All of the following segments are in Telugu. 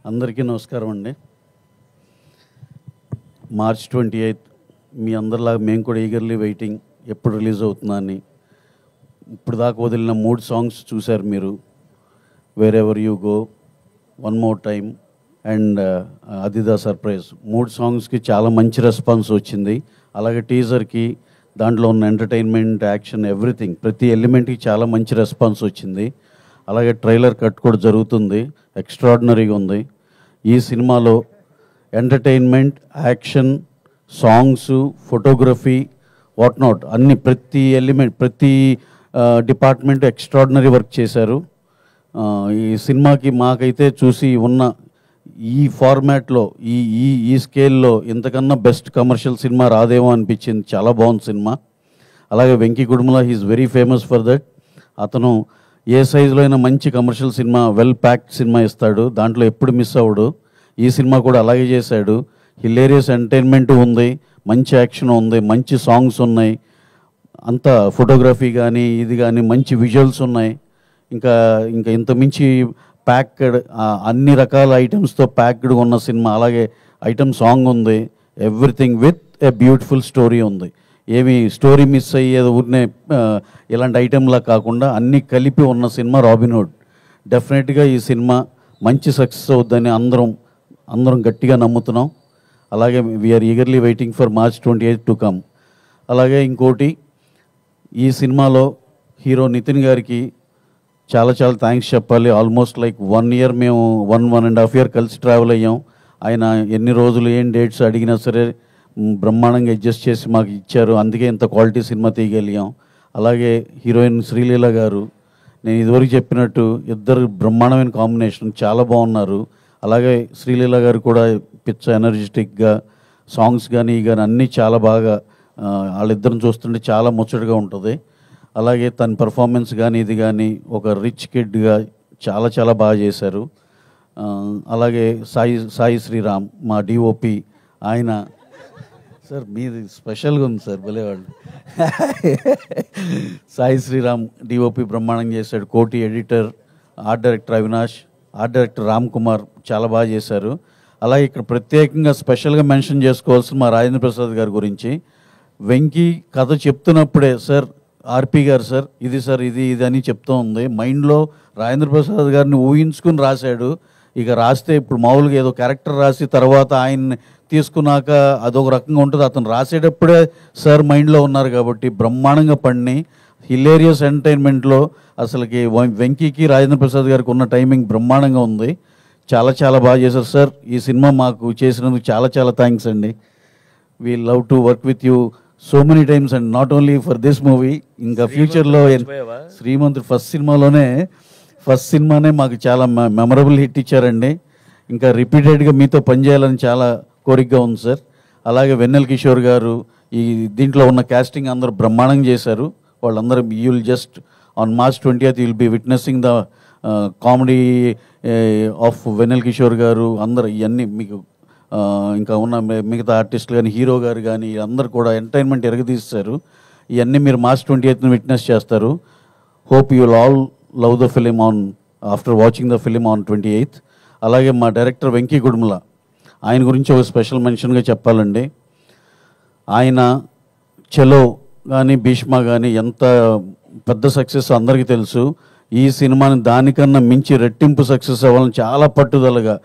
అందరికీ నమస్కారం అండి. మార్చ్ 28 మీ అందరిలాగా మేము కూడా ఈగర్లీ వెయిటింగ్ ఎప్పుడు రిలీజ్ అవుతుందా అని. ఇప్పుడు దాకా వదిలిన 3 సాంగ్స్ చూశారు మీరు. Wear ever you go, one more time and అది ద సర్ప్రైజ్. 3 సాంగ్స్కి చాలా మంచి రెస్పాన్స్ వచ్చింది. అలాగే టీజర్కి, దాంట్లో ఉన్న ఎంటర్టైన్మెంట్, యాక్షన్, ఎవ్రీథింగ్, ప్రతి ఎలిమెంట్కి చాలా మంచి రెస్పాన్స్ వచ్చింది. అలాగే ట్రైలర్ కట్ కూడా జరుగుతుంది, ఎక్స్ట్రాడినరీగా ఉంది. ఈ సినిమాలో entertainment, action, songs, photography, what not అన్ని ప్రతి ఎలిమెంట్, ప్రతి డిపార్ట్మెంట్ ఎక్స్ట్రాడినరీ వర్క్ చేశారు. ఈ సినిమాకి మాకైతే చూసి ఉన్న ఈ ఫార్మాట్లో, ఈ ఈ ఈ స్కేల్లో ఇంతకన్నా బెస్ట్ కమర్షియల్ సినిమా రాదేమో అనిపించింది. చాలా బాగుంది సినిమా. అలాగే Venky Kudumula he is very famous for that. అతను ఏ సైజులో అయినా మంచి కమర్షియల్ సినిమా, వెల్ ప్యాక్డ్ సినిమా ఇస్తాడు, దాంట్లో ఎప్పుడు మిస్ అవ్వడు. ఈ సినిమా కూడా అలాగే చేశాడు. హిలేరియస్ ఎంటర్టైన్మెంట్ ఉంది, మంచి యాక్షన్ ఉంది, మంచి సాంగ్స్ ఉన్నాయి, అంతా ఫోటోగ్రఫీ కానీ ఇది కానీ మంచి విజువల్స్ ఉన్నాయి. ఇంకా ఇంకా ఇంతమించి ప్యాక్డ్, అన్ని రకాల ఐటమ్స్తో ప్యాక్డ్ ఉన్న సినిమా. అలాగే ఐటమ్ సాంగ్ ఉంది, everything with a beautiful story ఉంది. ఏమి స్టోరీ మిస్ అయ్యేది ఊరినే ఇలాంటి ఐటెంలా కాకుండా అన్నీ కలిపి ఉన్న సినిమా రాబిన్హుడ్. డెఫినెట్గా ఈ సినిమా మంచి సక్సెస్ అవుద్దని అందరం గట్టిగా నమ్ముతున్నాం. అలాగే we are eagerly waiting for March 28 to come. అలాగే ఇంకోటి, ఈ సినిమాలో హీరో నితిన్ గారికి చాలా చాలా థ్యాంక్స్ చెప్పాలి. ఆల్మోస్ట్ లైక్ 1 year మేము 1.5 year కలిసి ట్రావెల్ అయ్యాం. ఆయన ఎన్ని రోజులు ఏం డేట్స్ అడిగినా సరే బ్రహ్మాండంగా అడ్జస్ట్ చేసి మాకు ఇచ్చారు. అందుకే ఇంత క్వాలిటీ సినిమా తీయగలిగాం. అలాగే హీరోయిన్ శ్రీలీల గారు, నేను ఇదివరకు చెప్పినట్టు ఇద్దరు బ్రహ్మాండమైన కాంబినేషన్, చాలా బాగున్నారు. అలాగే శ్రీలీల గారు కూడా పిచ్చ ఎనర్జెటిక్గా, సాంగ్స్ కానీ అన్నీ చాలా బాగా, వాళ్ళిద్దరిని చూస్తుంటే చాలా ముచ్చటగా ఉంటుంది. అలాగే తన పర్ఫార్మెన్స్ కానీ ఇది కానీ ఒక రిచ్ కిడ్గా చాలా చాలా బాగా చేశారు. అలాగే సాయి శ్రీరామ్ మా డిఓపి, ఆయన సార్ మీది స్పెషల్గా ఉంది సార్, భలేవాళ్ళు. సాయి శ్రీరామ్ డిఓపి బ్రహ్మాండంగా చేశాడు. కోటి editor, art director Avinash, art director Ram Kumar చాలా బాగా చేశారు. అలాగే ఇక్కడ ప్రత్యేకంగా స్పెషల్గా మెన్షన్ చేసుకోవాల్సిన మా రాజేంద్ర ప్రసాద్ గారి గురించి. వెంకీ కథ చెప్తున్నప్పుడే సార్, ఆర్పి గారు సార్ ఇది అని చెప్తూ ఉంది. మైండ్లో రాజేంద్ర ప్రసాద్ గారిని ఊహించుకుని రాశాడు. ఇక రాస్తే ఇప్పుడు మామూలుగా ఏదో క్యారెక్టర్ రాసి తర్వాత ఆయన్ని తీసుకున్నాక అదొక రకంగా ఉంటుంది. అతను రాసేటప్పుడే సార్ మైండ్లో ఉన్నారు కాబట్టి బ్రహ్మాండంగా పడిని. హిలేరియస్ ఎంటర్టైన్మెంట్లో అసలుకి వెంకీకి రాజేంద్ర ప్రసాద్ గారికి ఉన్న టైమింగ్ బ్రహ్మాండంగా ఉంది. చాలా చాలా బాగా చేశారు సార్. ఈ సినిమా మాకు చేసినందుకు చాలా చాలా థ్యాంక్స్ అండి. We love to work with you so many times and not only for this movie, ఇంకా ఫ్యూచర్లో శ్రీమంతుడు ఫస్ట్ సినిమానే మాకు చాలా మెమరబుల్ హిట్ ఇచ్చారండి. ఇంకా రిపీటెడ్గా మీతో పనిచేయాలని చాలా కోరికగా ఉంది సార్. అలాగే వెన్నెల కిషోర్ గారు, ఈ దీంట్లో ఉన్న క్యాస్టింగ్ అందరూ బ్రహ్మాండంగా చేశారు. వాళ్ళందరూ you will just on March 20th will be witnessing the comedy of Vennela Kishore గారు. అందరూ ఇవన్నీ మీకు ఇంకా ఉన్న మిగతా ఆర్టిస్టులు కానీ, హీరో గారు కానీ అందరూ కూడా ఎంటర్టైన్మెంట్ ఎరగదీస్తారు. ఇవన్నీ మీరు మార్చ్ 28th విట్నెస్ చేస్తారు. Hope you will all love the film after watching the film on 28th. అలాగే మా డైరెక్టర్ వెంకీ కుడుముల, ఆయన గురించి ఒక స్పెషల్ మెన్షన్గా చెప్పాలండి. ఆయన చలో కానీ భీష్మ కానీ ఎంత పెద్ద సక్సెస్ అందరికీ తెలుసు. ఈ సినిమాని దానికన్నా మించి రెట్టింపు సక్సెస్ అవ్వాలని చాలా పట్టుదలగా,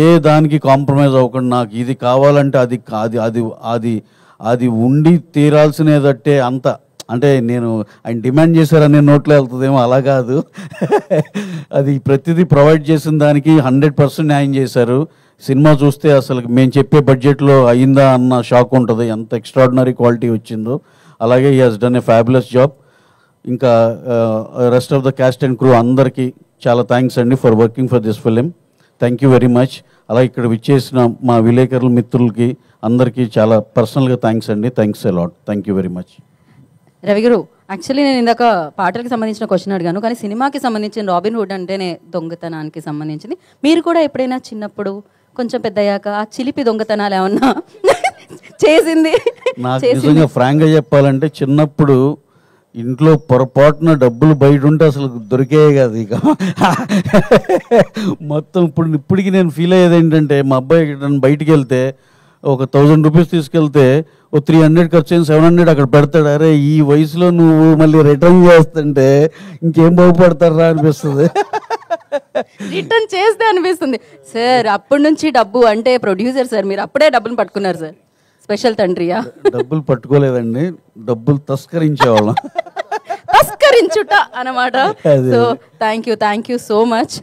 ఏ దానికి కాంప్రమైజ్ అవ్వకుండా, నాకు ఇది కావాలంటే అది అది అది అది ఉండి తీరాల్సినదట్టే అంత, అంటే నేను ఆయన డిమాండ్ చేశారనే నోట్లో వెళ్తుందేమో, అలా కాదు. అది ప్రతిదీ ప్రొవైడ్ చేసిన దానికి 100% న్యాయం చేశారు. సినిమా చూస్తే అసలు మేము చెప్పే బడ్జెట్లో అయిందా అన్న షాక్ ఉంటుంది, ఎంత ఎక్స్ట్రాడినరీ క్వాలిటీ వచ్చిందో. అలాగే he has done a fabulous job. ఇంకా rest of the cast and crew అందరికీ చాలా థ్యాంక్స్ అండి for working for this film. Thank you very much. అలాగే ఇక్కడ విచ్చేసిన మా విలేకరుల మిత్రులకి అందరికీ చాలా పర్సనల్గా థ్యాంక్స్ అండి. Thanks a lot. Thank you very much. Ravi గారు, యాక్చువల్లీ నేను ఇందాక పాటలకు సంబంధించిన క్వశ్చన్ అడిగాను, కానీ సినిమాకి సంబంధించిన రాబిన్హుడ్ అంటేనే దొంగతనానికి సంబంధించింది. మీరు కూడా ఎప్పుడైనా చిన్నప్పుడు కొంచెం పెద్దయ్యాక ఆ చిలిపి దొంగతనాలు ఏమన్నా చేసింది? నాకు నిజంగా ఫ్రాంక్గా చెప్పాలంటే చిన్నప్పుడు ఇంట్లో పొరపాటున డబ్బులు బయట ఉంటే అసలు దొరికే కాదు ఇక. మొత్తం ఇప్పటికి నేను ఫీల్ అయ్యేది ఏంటంటే, మా అబ్బాయి నన్ను బయటికి వెళ్తే ఒక 1000 రూపీస్ తీసుకెళ్తే ఓ 300 ఖర్చు అయిన 700 అక్కడ పెడతాడు. అరే ఈ వయసులో నువ్వు మళ్ళీ రిటర్న్ చేస్తుంటే ఇంకేం బాగుపడతారా అనిపిస్తుంది. రిటర్న్ చేస్తే అనిపిస్తుంది. సార్ అప్పటి నుంచి డబ్బు అంటే ప్రొడ్యూసర్ సార్, మీరు అప్పుడే డబ్బులు పట్టుకున్నారు సార్. స్పెషల్ తండ్రియా? డబ్బులు పట్టుకోలేదండి, డబ్బులు తస్కరించేవాళ్ళం. తస్కరించుట అన్నమాట. So thank you so much.